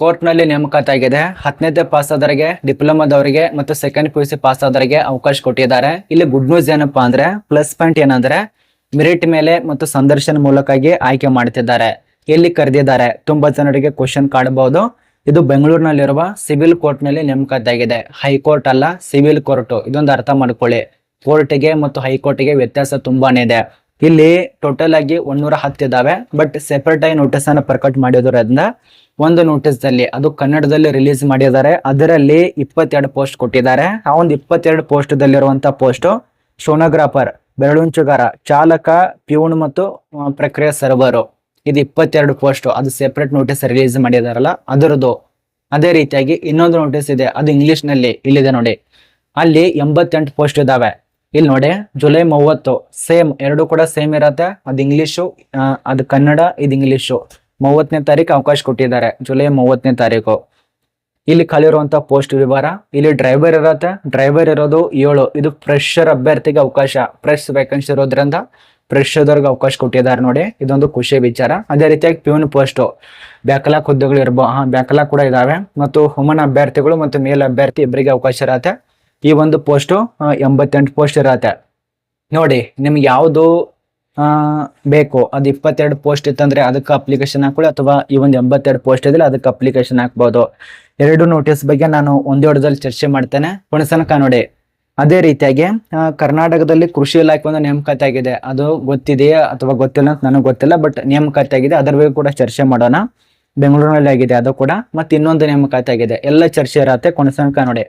Court ನಲ್ಲಿ ನೇಮಕಾತಿ ಆಗಿದೆ. 10ನೇ ಪಾಸ್ ಆದವರಿಗೆ, ಡಿಪ್ಲೊಮಾದವರಿಗೆ ಮತ್ತು ಸೆಕೆಂಡ್ PUC ಪಾಸ್ ಆದವರಿಗೆ ಅವಕಾಶ ಕೊಟ್ಟಿದ್ದಾರೆ. ಇಲ್ಲಿ ಗುಡ್ ನ್ಯೂಸ್ ಏನಪ್ಪಾ ಅಂದ್ರೆ, ಪ್ಲಸ್ ಪಾಯಿಂಟ್ ಏನಂದ್ರೆ ಮೆರಿಟ್ ಮೇಲೆ ಮತ್ತು ಸಂದರ್ಶನ ಮೂಲಕವಾಗಿ ಆಯ್ಕೆ ಮಾಡ್ತಿದ್ದಾರೆ. ಎಲ್ಲಿ ಕರೆದಿದ್ದಾರೆ, ತುಂಬಾ ಜನರಿಗೆ ಕ್ವಶನ್ ಕಾಡಬಹುದು. ಇದು ಬೆಂಗಳೂರಿನಲ್ಲಿರುವ ಸಿವಿಲ್ ಕೋರ್ಟ್ ನಲ್ಲಿ ನೇಮಕಾತಿ ಆಗಿದೆ. ಹೈಕೋರ್ಟ್ ಅಲ್ಲ, ಸಿವಿಲ್ ಕೋರ್ಟ್. ಇದೊಂದು ಅರ್ಥ ಮಾಡ್ಕೊಳ್ಳಿ. ಕೋರ್ಟ್ಗೆ ಮತ್ತು ಹೈಕೋರ್ಟ್ಗೆ ವ್ಯತ್ಯಾಸ ತುಂಬಾನೇ ಇದೆ. ಇಲ್ಲಿ ಟೋಟಲ್ ಆಗಿ 110 ಇದಾವೆ. ಬಟ್ ಸೆಪರೇಟ್ ಆಗಿ ನೋಟಿಸ್ ಅನ್ನು ಪ್ರಕಟ ಮಾಡಿರೋದ್ರಿಂದ ಒಂದು ನೋಟಿಸ್ ದಲ್ಲಿ, ಅದು ಕನ್ನಡದಲ್ಲಿ ರಿಲೀಸ್ ಮಾಡಿದ್ದಾರೆ, ಅದರಲ್ಲಿ 22 ಪೋಸ್ಟ್ ಕೊಟ್ಟಿದ್ದಾರೆ. ಆ ಒಂದು 22 ಪೋಸ್ಟ್ ದಲ್ಲಿರುವಂತಹ ಪೋಸ್ಟ್ ಸೋನೋಗ್ರಾಫರ್, ಬೆರಳುಂಚುಗಾರ, ಚಾಲಕ, ಪ್ಯೂನ್ ಮತ್ತು ಪ್ರಕ್ರಿಯೆ ಸರ್ವರು. ಇದು 22 ಪೋಸ್ಟ್. ಅದು ಸೆಪರೇಟ್ ನೋಟಿಸ್ ರಿಲೀಸ್ ಮಾಡಿದಾರಲ್ಲ ಅದರದ್ದು. ಅದೇ ರೀತಿಯಾಗಿ ಇನ್ನೊಂದು ನೋಟಿಸ್ ಇದೆ, ಅದು ಇಂಗ್ಲಿಷ್ ನಲ್ಲಿ ಇಲ್ಲಿದೆ ನೋಡಿ. ಅಲ್ಲಿ 88 ಪೋಸ್ಟ್ ಇದಾವೆ. ಇಲ್ಲಿ ನೋಡಿ, ಜುಲೈ 30 ಸೇಮ್, ಎರಡು ಕೂಡ ಸೇಮ್ ಇರತ್ತೆ. ಅದು ಇಂಗ್ಲಿಷು, ಅದು ಕನ್ನಡ, ಇದು ಇಂಗ್ಲಿಷು. 30ನೇ ತಾರೀಕು ಅವಕಾಶ ಕೊಟ್ಟಿದ್ದಾರೆ, ಜುಲೈ 30ನೇ ತಾರೀಕು. ಇಲ್ಲಿ ಖಾಲಿ ಇರುವಂತಹ ಪೋಸ್ಟ್ ವಿವರ. ಇಲ್ಲಿ ಡ್ರೈವರ್ ಇರತ್ತೆ, ಡ್ರೈವರ್ ಇರೋದು 7. ಇದು ಫ್ರೆಶರ್ ಅಭ್ಯರ್ಥಿಗೆ ಅವಕಾಶ, ಫ್ರೆಶ್ ವೇಕೆನ್ಸಿ ಇರೋದ್ರಿಂದ ಫ್ರೆಶರ್ದವ್ರಿಗೆ ಅವಕಾಶ ಕೊಟ್ಟಿದ್ದಾರೆ ನೋಡಿ. ಇದೊಂದು ಖುಷಿ ವಿಚಾರ. ಅದೇ ರೀತಿಯಾಗಿ ಪ್ಯೂನ್ ಪೋಸ್ಟ್, ಬ್ಯಾಕ್ಲಾಗ್ ಹುದ್ದೆಗಳು ಬ್ಯಾಕ್ಲಾಗ್ ಕೂಡ ಇದಾವೆ. ಮತ್ತು ವುಮನ್ ಅಭ್ಯರ್ಥಿಗಳು ಮತ್ತು ಮೇಲ್ ಅಭ್ಯರ್ಥಿ ಇಬ್ಬರಿಗೆ ಅವಕಾಶ ಇರತ್ತೆ. ಈ ಒಂದು ಪೋಸ್ಟ್ 88 ಪೋಸ್ಟ್ ಇರತ್ತೆ ನೋಡಿ. ನಿಮ್ಗೆ ಯಾವುದು ಬೇಕು, ಅದು 22 ಪೋಸ್ಟ್ ಇತ್ತಂದ್ರೆ ಅದಕ್ಕೆ ಅಪ್ಲಿಕೇಶನ್ ಹಾಕೊಳ್ಳಿ, ಅಥವಾ ಈ ಒಂದು 82 ಪೋಸ್ಟ್ ಇದಿಲ್ಲ ಅದಕ್ಕೆ ಅಪ್ಲಿಕೇಶನ್ ಹಾಕ್ಬೋದು. ಎರಡು ನೋಟಿಸ್ ಬಗ್ಗೆ ನಾನು ಒಂದೇ ಹೊಡೆದಲ್ಲಿ ಚರ್ಚೆ ಮಾಡ್ತೇನೆ, ಕೊನೆಸನಕ ನೋಡಿ. ಅದೇ ರೀತಿಯಾಗಿ ಕರ್ನಾಟಕದಲ್ಲಿ ಕೃಷಿ ಇಲಾಖೆ ಒಂದು ನೇಮಕಾತಿ ಆಗಿದೆ. ಅದು ಗೊತ್ತಿದೆಯಾ ಅಥವಾ ಗೊತ್ತಿಲ್ಲ ಅಂತ ನನಗೆ ಗೊತ್ತಿಲ್ಲ, ಬಟ್ ನೇಮಕಾತಿ ಆಗಿದೆ. ಅದರ ಬಗ್ಗೆ ಕೂಡ ಚರ್ಚೆ ಮಾಡೋಣ. ಬೆಂಗಳೂರಿನಲ್ಲಿ ಆಗಿದೆ ಅದು ಕೂಡ. ಮತ್ತೆ ಇನ್ನೊಂದು ನೇಮಕಾತಿ ಆಗಿದೆ. ಎಲ್ಲ ಚರ್ಚೆ ಇರತ್ತೆ, ಕೊನೆಸನಕ ನೋಡಿ.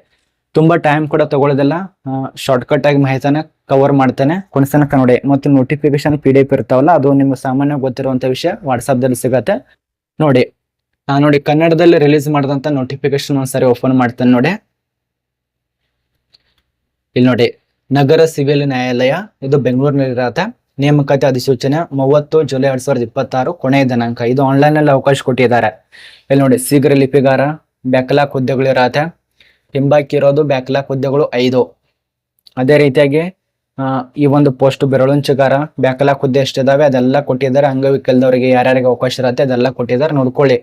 ತುಂಬಾ ಟೈಮ್ ಕೂಡ ತಗೊಳ್ಳೋದಿಲ್ಲ, ಶಾರ್ಟ್ಕಟ್ ಆಗಿ ಮಾಹಿತಿನ ಕವರ್ ಮಾಡ್ತೇನೆ, ಕೊನೆಸನಕ ನೋಡಿ. ಮತ್ತು ನೋಟಿಫಿಕೇಶನ್ PDF ಇರ್ತಾವಲ್ಲ, ಅದು ನಿಮ್ಗೆ ಸಾಮಾನ್ಯ ಗೊತ್ತಿರುವಂತ ವಿಷಯ, ವಾಟ್ಸಾಪ್ ದಲ್ಲಿ ಸಿಗತ್ತೆ ನೋಡಿ. ನೋಡಿ, ಕನ್ನಡದಲ್ಲಿ ರಿಲೀಸ್ ಮಾಡಿದಂತ ನೋಟಿಫಿಕೇಶನ್ ಒಂದ್ಸರಿ ಓಪನ್ ಮಾಡ್ತೇನೆ ನೋಡಿ. ಇಲ್ಲಿ ನೋಡಿ, ನಗರ ಸಿವಿಲ್ ನ್ಯಾಯಾಲಯ, ಇದು ಬೆಂಗಳೂರಿನಲ್ಲಿ ಇರತ್ತೆ. ನೇಮಕಾತಿ ಅಧಿಸೂಚನೆ 30 ಜುಲೈ 2026 ಕೊನೆಯ ದಿನಾಂಕ. ಇದು ಆನ್ಲೈನ್ ನಲ್ಲಿ ಅವಕಾಶ ಕೊಟ್ಟಿದ್ದಾರೆ. ಇಲ್ಲಿ ನೋಡಿ, ಶೀಘ್ರ ಲಿಪಿಗಾರ, ಬ್ಯಾಕ್ಲಾಗ್ ಹುದ್ದೆಗಳು ಇರತ್ತೆ. ಹಿಂಬಾಕಿ ಇರೋದು ಬ್ಯಾಕ್ಲಾಗ್ ಹುದ್ದೆಗಳು 5. ಅದೇ ರೀತಿಯಾಗಿ ಈ ಒಂದು ಪೋಸ್ಟ್ ಬೆರಳುಂಚುಗಾರ, ಬ್ಯಾಕ್ಲಾಗ್ ಹುದ್ದೆ ಎಷ್ಟಿದಾವೆ ಅದೆಲ್ಲ ಕೊಟ್ಟಿದ್ದಾರೆ. ಅಂಗವಿಕಲದವರಿಗೆ ಯಾರ್ಯಾರಿಗೆ ಅವಕಾಶ ಇರತ್ತೆ ಅದೆಲ್ಲ ಕೊಟ್ಟಿದ್ದಾರೆ, ನೋಡ್ಕೊಳ್ಳಿ.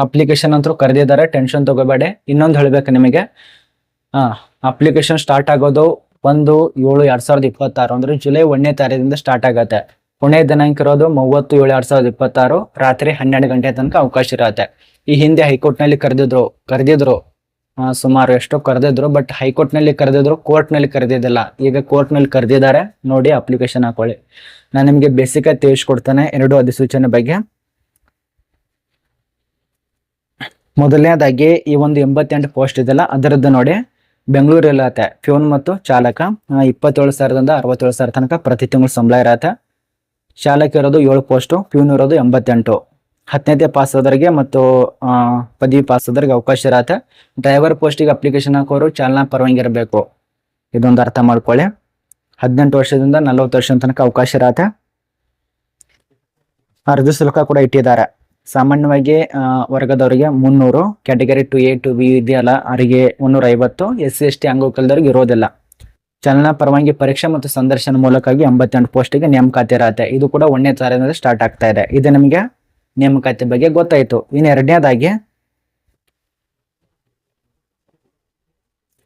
ಅಪ್ಲಿಕೇಶನ್ ಅಂತೂ ಕರೆದಿದ್ದಾರೆ, ಟೆನ್ಷನ್ ತಗೋಬೇಡಿ. ಇನ್ನೊಂದು ಹೇಳ್ಬೇಕು ನಿಮಗೆ, ಅಪ್ಲಿಕೇಶನ್ ಸ್ಟಾರ್ಟ್ ಆಗೋದು 1/7/2026 ಅಂದ್ರೆ ಜುಲೈ 1ನೇ ತಾರೀಕಿಂದ ಸ್ಟಾರ್ಟ್ ಆಗತ್ತೆ. ಕೊನೆಯ ದಿನಾಂಕ ಇರೋದು 30/7/2026 ರಾತ್ರಿ 12 ಗಂಟೆ ತನಕ ಅವಕಾಶ ಇರತ್ತೆ. ಈ ಹಿಂದೆ ಹೈಕೋರ್ಟ್ ನಲ್ಲಿ ಕರೆದಿದ್ರು ಸುಮಾರು ಎಷ್ಟೋ ಕರೆದಿದ್ರು, ಬಟ್ ಹೈಕೋರ್ಟ್ ನಲ್ಲಿ ಕರೆದಿದ್ರು, ಕೋರ್ಟ್ ನಲ್ಲಿ ಕರೆದಿದ್ದಿಲ್ಲ. ಈಗ ಕೋರ್ಟ್ ನಲ್ಲಿ ಕರೆದಿದ್ದಾರೆ ನೋಡಿ, ಅಪ್ಲಿಕೇಶನ್ ಹಾಕೊಳ್ಳಿ. ನಾನು ನಿಮಗೆ ಬೇಸಿಕ್ ಆಗಿ ತಿಳಿಸ್ಕೊಡ್ತೇನೆ ಎರಡು ಅಧಿಸೂಚನೆ ಬಗ್ಗೆ. ಮೊದಲನೇದಾಗಿ ಈ ಒಂದು 88 ಪೋಸ್ಟ್ ಇದೆಲ್ಲ ಅದರದ್ದು ನೋಡಿ. ಬೆಂಗಳೂರು ಇರತ್ತೆ, ಪ್ಯೂನ್ ಮತ್ತು ಚಾಲಕ 27,000ದಿಂದ 67,000 ತನಕ ಪ್ರತಿ ತಿಂಗಳು ಸಂಬಳ ಇರತ್ತೆ. ಚಾಲಕ ಇರೋದು 7 ಪೋಸ್ಟ್, ಪ್ಯೂನ್ ಇರೋದು 88. 10ನೇ ಪಾಸ್ ಆದವರಿಗೆ ಮತ್ತು ಪದವಿ ಪಾಸ್ ಆದವರಿಗೆ ಅವಕಾಶ ಇರತ್ತೆ. ಡ್ರೈವರ್ ಪೋಸ್ಟಿಗೆ ಅಪ್ಲಿಕೇಶನ್ ಹಾಕೋರು ಚಾಲನಾ ಪರವಾನಗಿ ಇರಬೇಕು, ಇದೊಂದು ಅರ್ಥ ಮಾಡ್ಕೊಳ್ಳಿ. 18 ವರ್ಷದಿಂದ 40 ವರ್ಷದ ತನಕ ಅವಕಾಶ ಇರತ್ತೆ. ಅರ್ಜಿ ಶುಲ್ಕ ಕೂಡ ಇಟ್ಟಿದ್ದಾರೆ. ಸಾಮಾನ್ಯವಾಗಿ ವರ್ಗದವರಿಗೆ 300, ಕ್ಯಾಟಗರಿ 2A 2B ಇದೆಯಲ್ಲ ಅವರಿಗೆ 150, SC ST ಅಂಗವಿಕಲದವ್ರಿಗೆ ಇರೋದಿಲ್ಲ. ಚಾಲನಾ ಪರವಾನಗಿ ಪರೀಕ್ಷೆ ಮತ್ತು ಸಂದರ್ಶನ ಮೂಲಕವಾಗಿ 88 ಪೋಸ್ಟಿಗೆ ನೇಮಕಾತಿ ಇರತ್ತೆ. ಇದು ಕೂಡ 1ನೇ ತಾರೀಕಿನಿಂದ ಸ್ಟಾರ್ಟ್ ಆಗ್ತಾ ಇದೆ. ಇದು ನಿಮಗೆ ನೇಮಕಾತಿ ಬಗ್ಗೆ ಗೊತ್ತಾಯ್ತು. ಇನ್ನು ಎರಡನೇದಾಗಿ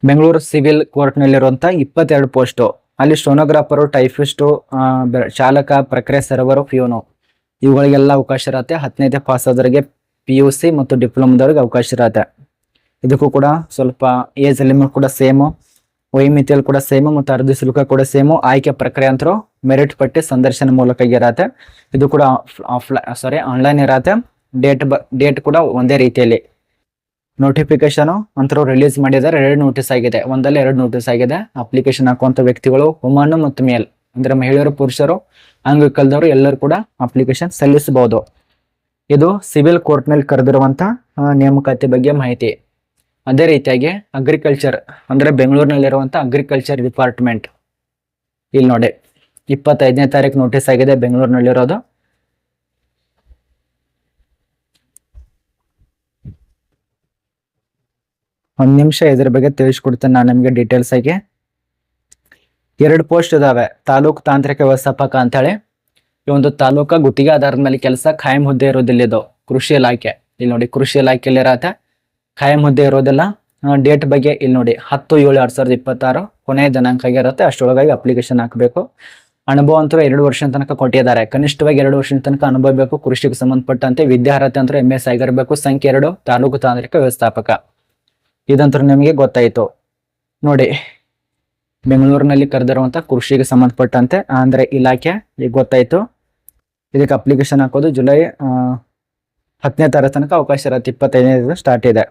ಬೆಂಗಳೂರು ಸಿವಿಲ್ ಕೋರ್ಟ್ ನಲ್ಲಿರುವಂತಹ 22 ಪೋಸ್ಟ್. ಅಲ್ಲಿ ಸ್ಟೋನೋಗ್ರಾಫರು, ಟೈಪಿಸ್ಟು, ಚಾಲಕ, ಪ್ರಕ್ರಿಯೆ ಸರ್ವರು, ಪ್ಯೂನು ಇವುಗಳಿಗೆಲ್ಲ ಅವಕಾಶ ಇರತ್ತೆ. 10ನೇ ಪಾಸ್ ಆದವರಿಗೆ, PUC ಮತ್ತು ಡಿಪ್ಲೊಮಾದವ್ರಿಗೆ ಅವಕಾಶ ಇರತ್ತೆ. ಇದಕ್ಕೂ ಕೂಡ ಸ್ವಲ್ಪ ಏಜ್ ಲಿಮಿಟ್ ಕೂಡ ಸೇಮು, ವೈಮಿತಿಯಲ್ಲಿ ಕೂಡ ಸೇಮು, ಮತ್ತು ಅರ್ಜಿ ಶುಲ್ಕ ಕೂಡ ಸೇಮು. ಆಯ್ಕೆ ಪ್ರಕ್ರಿಯೆ ಅಂತರೂ ಮೆರಿಟ್ ಪಟ್ಟಿ ಸಂದರ್ಶನ ಮೂಲಕ ಇರತ್ತೆ. ಇದು ಕೂಡ ಆನ್ಲೈನ್ ಇರತ್ತೆ. ಡೇಟ್ ಕೂಡ ಒಂದೇ ರೀತಿಯಲ್ಲಿ. ನೋಟಿಫಿಕೇಶನ್ ಅಂತರೂ ರಿಲೀಸ್ ಮಾಡಿದ್ದಾರೆ. 2 ನೋಟಿಸ್ ಆಗಿದೆ, ಒಂದಲ್ಲ 2 ನೋಟಿಸ್ ಆಗಿದೆ. ಅಪ್ಲಿಕೇಶನ್ ಹಾಕುವಂತ ವ್ಯಕ್ತಿಗಳು ವುಮನ್ ಮತ್ತು ಮೇಲ್ ಅಂದ್ರೆ ಮಹಿಳೆಯರು, ಪುರುಷರು, ಅಂಗವಿಕಲದವರು ಎಲ್ಲರೂ ಕೂಡ ಅಪ್ಲಿಕೇಶನ್ ಸಲ್ಲಿಸಬಹುದು. ಇದು ಸಿವಿಲ್ ಕೋರ್ಟ್ ನಲ್ಲಿ ಕರೆದಿರುವಂತ ನೇಮಕಾತಿ ಬಗ್ಗೆ ಮಾಹಿತಿ. ಅದೇ ರೀತಿಯಾಗಿ ಅಗ್ರಿಕಲ್ಚರ್ ಅಂದ್ರೆ ಬೆಂಗಳೂರಿನಲ್ಲಿರುವಂತ ಅಗ್ರಿಕಲ್ಚರ್ ಡಿಪಾರ್ಟ್ಮೆಂಟ್, ಇಲ್ಲಿ ನೋಡಿ 25ನೇ ತಾರೀಕು ನೋಟಿಸ್ ಆಗಿದೆ ಬೆಂಗಳೂರಿನಲ್ಲಿರೋದು. ಒಂದ್ ನಿಮಿಷ ಇದ್ರ ಬಗ್ಗೆ ತಿಳಿಸ್ಕೊಡ್ತೇನೆ ನಾನು ನಿಮ್ಗೆ ಡೀಟೇಲ್ಸ್ ಆಗಿ. 2 ಪೋಸ್ಟ್ ಇದಾವೆ. ತಾಲೂಕು ತಾಂತ್ರಿಕ ವ್ಯವಸ್ಥಾಪಕ ಅಂತ ಹೇಳಿ. ಈ ಒಂದು ತಾಲೂಕಾ ಗುತ್ತಿಗೆ ಆಧಾರದ ಮೇಲೆ ಕೆಲಸ, ಖಾಯಂ ಹುದ್ದೆ ಇರೋದಿಲ್ಲ. ಇದು ಕೃಷಿ ಇಲಾಖೆ. ಇಲ್ಲಿ ನೋಡಿ ಕೃಷಿ ಇಲಾಖೆಯಲ್ಲಿ ಇರತ್ತೆ ಖಾಯಂ ಹುದ್ದೆ ಇರೋದಿಲ್ಲ. ಡೇಟ್ ಬಗ್ಗೆ ಇಲ್ಲಿ ನೋಡಿ 10/7/2026 ಕೊನೆಯ ದಿನಾಂಕ ಆಗಿರುತ್ತೆ. ಅಷ್ಟರೊಳಗಾಗಿ ಅಪ್ಲಿಕೇಶನ್ ಹಾಕಬೇಕು. ಅನುಭವ ಅಂತೂ 2 ವರ್ಷದ ತನಕ ಕೊಟ್ಟಿದ್ದಾರೆ. ಕನಿಷ್ಠವಾಗಿ 2 ವರ್ಷದ ತನಕ ಅನುಭವ ಬೇಕು. ಕೃಷಿಗೆ ಸಂಬಂಧಪಟ್ಟಂತೆ ವಿದ್ಯಾರ್ಹತೆ ಅಂತ MS ಆಗಿರಬೇಕು. ಸಂಖ್ಯೆ 2 ತಾಲೂಕು ತಾಂತ್ರಿಕ ವ್ಯವಸ್ಥಾಪಕ. ಇದಂತೂ ನಿಮಗೆ ಗೊತ್ತಾಯ್ತು ನೋಡಿ. ಬೆಂಗಳೂರಿನಲ್ಲಿ ಕರೆದಿರುವಂತ ಕೃಷಿಗೆ ಸಂಬಂಧಪಟ್ಟಂತೆ ಅಂದ್ರೆ ಇಲಾಖೆ ಈಗ ಗೊತ್ತಾಯ್ತು. ಇದಕ್ಕೆ ಅಪ್ಲಿಕೇಶನ್ ಹಾಕೋದು ಜುಲೈ 10ನೇ ತಾರೀಕು ತನಕ ಅವಕಾಶ ಇರುತ್ತೆ. 25ನೇ ಸ್ಟಾರ್ಟ್ ಇದೆ.